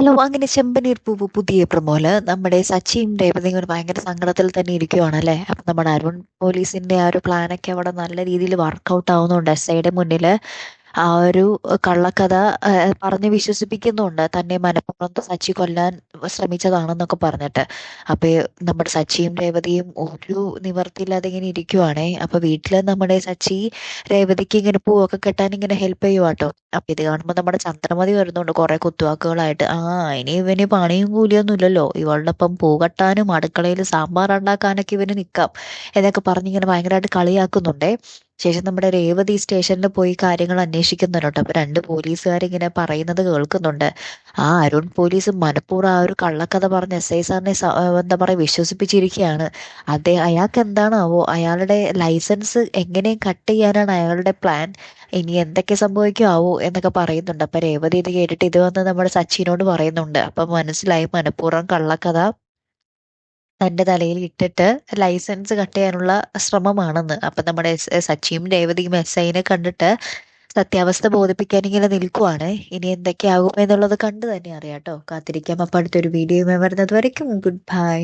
Hello, അങ്ങനെ ചെമ്പനീർ പൂവ് പുതിയ പ്രമോല് നമ്മുടെ സച്ചിയും രേവതിയും ഒരു ഭയങ്കര സങ്കടത്തിൽ തന്നെ ഇരിക്കുവാണല്ലേ. അപ്പൊ നമ്മുടെ അരുൺ പോലീസിന്റെ ആ ഒരു പ്ലാനൊക്കെ അവിടെ നല്ല രീതിയിൽ വർക്കൗട്ട് ആവുന്നുണ്ട്. എസ്ഐയുടെ മുന്നില് ആ ഒരു കള്ളക്കഥ പറഞ്ഞ് വിശ്വസിപ്പിക്കുന്നുണ്ട്, തന്നെ മനഃപൂർവ്വം സച്ചി കൊല്ലാൻ ശ്രമിച്ചതാണെന്നൊക്കെ പറഞ്ഞിട്ട്. അപ്പൊ നമ്മുടെ സച്ചിയും രേവതിയും ഒരു നിവർത്തിയില്ലാതെ ഇങ്ങനെ ഇരിക്കുവാണേ. അപ്പൊ വീട്ടില് നമ്മുടെ സച്ചി രേവതിക്ക് ഇങ്ങനെ പൂവൊക്കെ കെട്ടാൻ ഇങ്ങനെ ഹെൽപ്പ് ചെയ്യുവാട്ടോ. അപ്പൊ ഇത് കാണുമ്പോ നമ്മുടെ ചന്ദ്രമതി വരുന്നുണ്ട് കുറെ കുത്തുവാക്കുകളായിട്ട്. ഇനി ഇവന് പണിയും കൂലിയൊന്നും ഇല്ലല്ലോ, ഇവളുടെ ഒപ്പം പൂ കെട്ടാനും അടുക്കളയിൽ സാമ്പാർ ഉണ്ടാക്കാനൊക്കെ ഇവന് നിക്കാം എന്നൊക്കെ പറഞ്ഞിങ്ങനെ ഭയങ്കരമായിട്ട് കളിയാക്കുന്നുണ്ടേ. ശേഷം നമ്മുടെ രേവതി സ്റ്റേഷനിൽ പോയി കാര്യങ്ങൾ അന്വേഷിക്കുന്നുണ്ട്. അപ്പൊ രണ്ട് പോലീസുകാരിങ്ങനെ പറയുന്നത് കേൾക്കുന്നുണ്ട്. അരുൺ പോലീസ് മനഃപൂർവ്വം ആ ഒരു കള്ളക്കഥ പറഞ്ഞ് എസ് ഐ സാറിനെ എന്താ പറയാ വിശ്വസിപ്പിച്ചിരിക്കുകയാണ്. അയാൾക്ക് എന്താണാവോ, അയാളുടെ ലൈസൻസ് എങ്ങനെയും കട്ട് ചെയ്യാനാണ് അയാളുടെ പ്ലാൻ. ഇനി എന്തൊക്കെ സംഭവിക്കുമാവോ എന്നൊക്കെ പറയുന്നുണ്ട്. അപ്പൊ രേവതി ഇത് കേട്ടിട്ട് ഇത് വന്ന് നമ്മുടെ സച്ചിനോട് പറയുന്നുണ്ട്. അപ്പൊ മനസ്സിലായി മനഃപൂർവ്വം കള്ളക്കഥ തന്റെ തലയിൽ ഇട്ടിട്ട് ലൈസൻസ് കട്ട് ചെയ്യാനുള്ള ശ്രമമാണെന്ന്. അപ്പൊ നമ്മുടെ സച്ചിയും രേവതിയും എസ് ഐനെ കണ്ടിട്ട് സത്യാവസ്ഥ ബോധിപ്പിക്കാൻ ഇങ്ങനെ നിൽക്കുവാണ്. ഇനി എന്തൊക്കെയാകും എന്നുള്ളത് കണ്ടു തന്നെ അറിയാട്ടോ. കാത്തിരിക്കാം. അപ്പൊ അടുത്തൊരു വീഡിയോയുമായി വരുന്നത് വരയ്ക്കും ഗുഡ് ബൈ.